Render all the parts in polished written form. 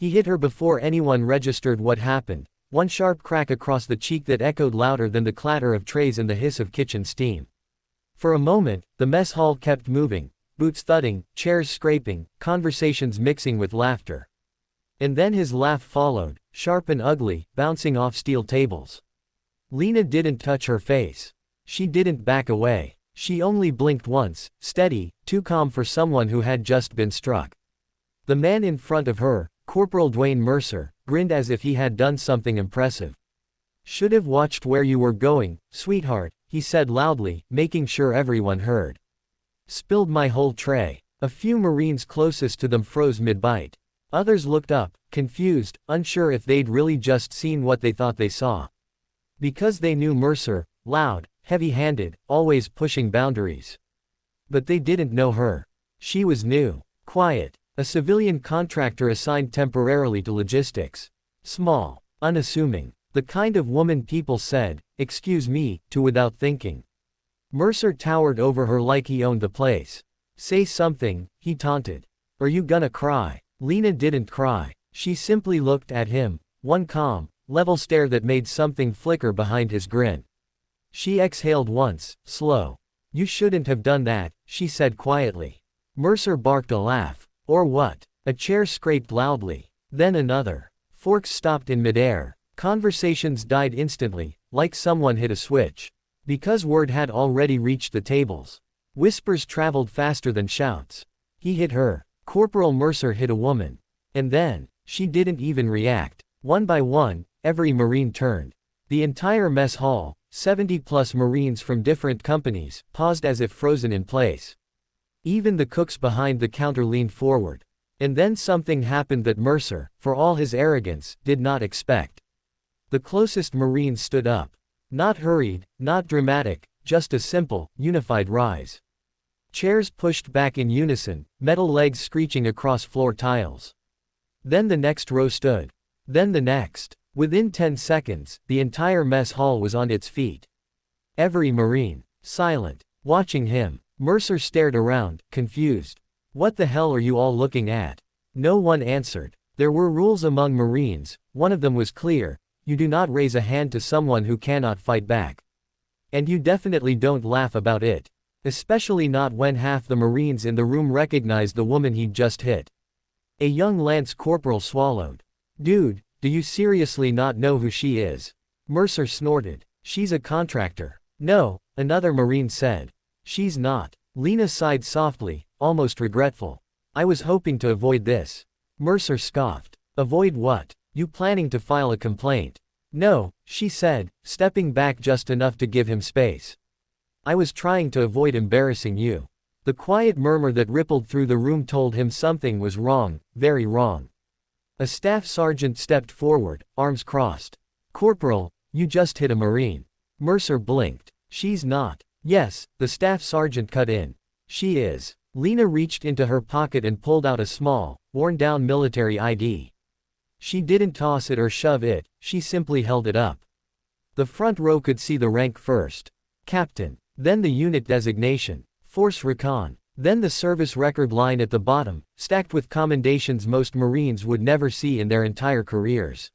He hit her before anyone registered what happened, one sharp crack across the cheek that echoed louder than the clatter of trays and the hiss of kitchen steam. For a moment, the mess hall kept moving, boots thudding, chairs scraping, conversations mixing with laughter. And then his laugh followed, sharp and ugly, bouncing off steel tables. Lena didn't touch her face. She didn't back away. She only blinked once, steady, too calm for someone who had just been struck. The man in front of her, Corporal Dwayne Mercer, grinned as if he had done something impressive. "Should have watched where you were going, sweetheart," he said loudly, making sure everyone heard. "Spilled my whole tray." A few Marines closest to them froze mid-bite. Others looked up, confused, unsure if they'd really just seen what they thought they saw. Because they knew Mercer, loud, heavy-handed, always pushing boundaries. But they didn't know her. She was new, quiet, a civilian contractor assigned temporarily to logistics. Small, unassuming, the kind of woman people said, "Excuse me," to without thinking. Mercer towered over her like he owned the place. "Say something," he taunted. "Are you gonna cry?" Lena didn't cry. She simply looked at him, one calm, level stare that made something flicker behind his grin. She exhaled once, slow. "You shouldn't have done that," she said quietly. Mercer barked a laugh. "Or what?" A chair scraped loudly. Then another. Forks stopped in midair. Conversations died instantly, like someone hit a switch. Because word had already reached the tables. Whispers traveled faster than shouts. He hit her. Corporal Mercer hit a woman. And then, she didn't even react. One by one, every Marine turned. The entire mess hall, 70+ Marines from different companies, paused as if frozen in place. Even the cooks behind the counter leaned forward. And then something happened that Mercer, for all his arrogance, did not expect. The closest Marine stood up. Not hurried, not dramatic, just a simple, unified rise. Chairs pushed back in unison, metal legs screeching across floor tiles. Then the next row stood. Then the next. Within 10 seconds, the entire mess hall was on its feet. Every Marine, silent, watching him. Mercer stared around, confused. "What the hell are you all looking at?" No one answered. There were rules among Marines. One of them was clear: you do not raise a hand to someone who cannot fight back. And you definitely don't laugh about it. Especially not when half the Marines in the room recognized the woman he'd just hit. A young lance corporal swallowed. "Dude, do you seriously not know who she is?" Mercer snorted. "She's a contractor." "No," another Marine said. "She's not." Lena sighed softly, almost regretful. "I was hoping to avoid this." Mercer scoffed. "Avoid what? You planning to file a complaint?" "No," she said, stepping back just enough to give him space. "I was trying to avoid embarrassing you." The quiet murmur that rippled through the room told him something was wrong, very wrong. A staff sergeant stepped forward, arms crossed. "Corporal, you just hit a Marine." Mercer blinked. "She's not." "Yes," the staff sergeant cut in. "She is." Lena reached into her pocket and pulled out a small, worn-down military ID. She didn't toss it or shove it, she simply held it up. The front row could see the rank first. Captain. Then the unit designation. Force Recon. Then the service record line at the bottom, stacked with commendations most Marines would never see in their entire careers.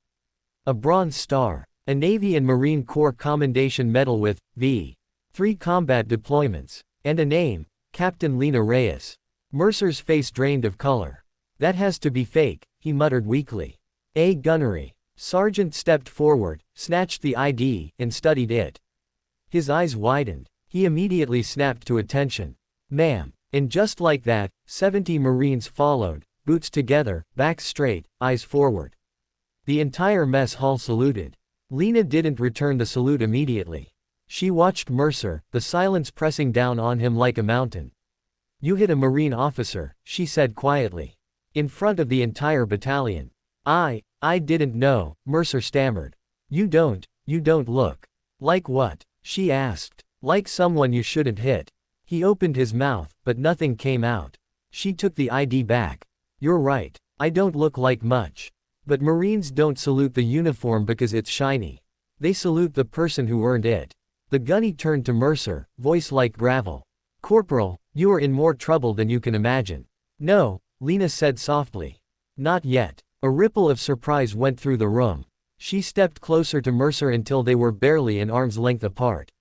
A Bronze Star. A Navy and Marine Corps Commendation Medal with V.3 combat deployments. And a name. Captain Lena Reyes. Mercer's face drained of color. "That has to be fake," he muttered weakly. "A gunnery." Sergeant stepped forward, snatched the ID, and studied it. His eyes widened. He immediately snapped to attention. "Ma'am." And just like that, 70 Marines followed, boots together, backs straight, eyes forward. The entire mess hall saluted. Lena didn't return the salute immediately. She watched Mercer, the silence pressing down on him like a mountain. "You hit a Marine officer," she said quietly. "In front of the entire battalion." I didn't know," Mercer stammered. You don't look." "Like what?" she asked. "Like someone you shouldn't hit." He opened his mouth, but nothing came out. She took the ID back. "You're right. I don't look like much. But Marines don't salute the uniform because it's shiny. They salute the person who earned it." The gunny turned to Mercer, voice like gravel. "Corporal, you are in more trouble than you can imagine." "No," Lena said softly. "Not yet." A ripple of surprise went through the room. She stepped closer to Mercer until they were barely an arm's length apart.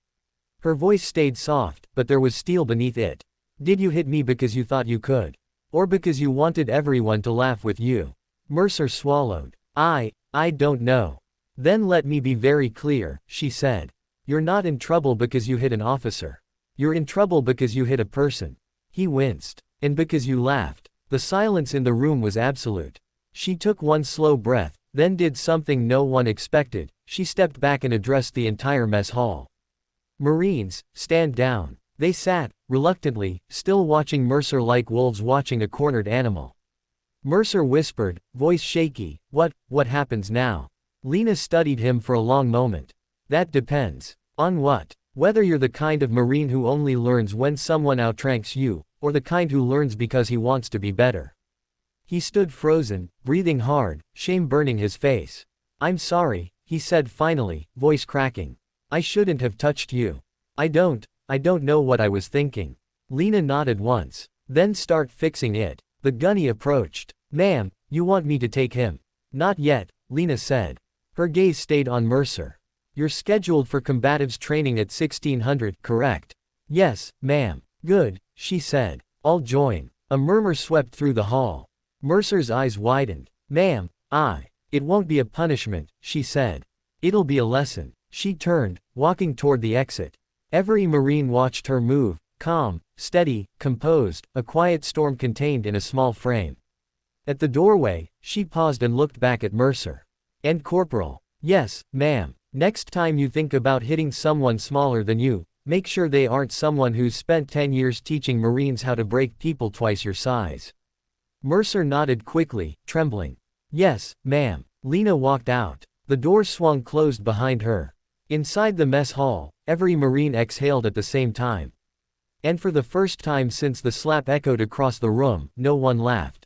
Her voice stayed soft, but there was steel beneath it. Did you hit me because you thought you could? Or because you wanted everyone to laugh with you? Mercer swallowed. I don't know. Then let me be very clear, she said. You're not in trouble because you hit an officer. You're in trouble because you hit a person. He winced. And because you laughed. The silence in the room was absolute. She took one slow breath, then did something no one expected. She stepped back and addressed the entire mess hall. Marines, stand down. They sat, reluctantly, still watching Mercer like wolves watching a cornered animal. Mercer whispered, voice shaky, what happens now? Lena studied him for a long moment. That depends. On what? Whether you're the kind of Marine who only learns when someone outranks you, or the kind who learns because he wants to be better. He stood frozen, breathing hard, shame burning his face. I'm sorry, he said finally, voice cracking. I shouldn't have touched you. I don't know what I was thinking. Lena nodded once. Then start fixing it. The gunny approached. Ma'am, you want me to take him? Not yet, Lena said. Her gaze stayed on Mercer. You're scheduled for combatives training at 1600, correct? Yes, ma'am. Good, she said. I'll join. A murmur swept through the hall. Mercer's eyes widened. Ma'am, it won't be a punishment, she said. It'll be a lesson. She turned, walking toward the exit. Every Marine watched her move, calm, steady, composed, a quiet storm contained in a small frame. At the doorway, she paused and looked back at Mercer. And Corporal. Yes, ma'am. Next time you think about hitting someone smaller than you, make sure they aren't someone who's spent 10 years teaching Marines how to break people twice your size. Mercer nodded quickly, trembling. Yes, ma'am. Lena walked out. The door swung closed behind her. Inside the mess hall, every Marine exhaled at the same time. And for the first time since the slap echoed across the room, no one laughed.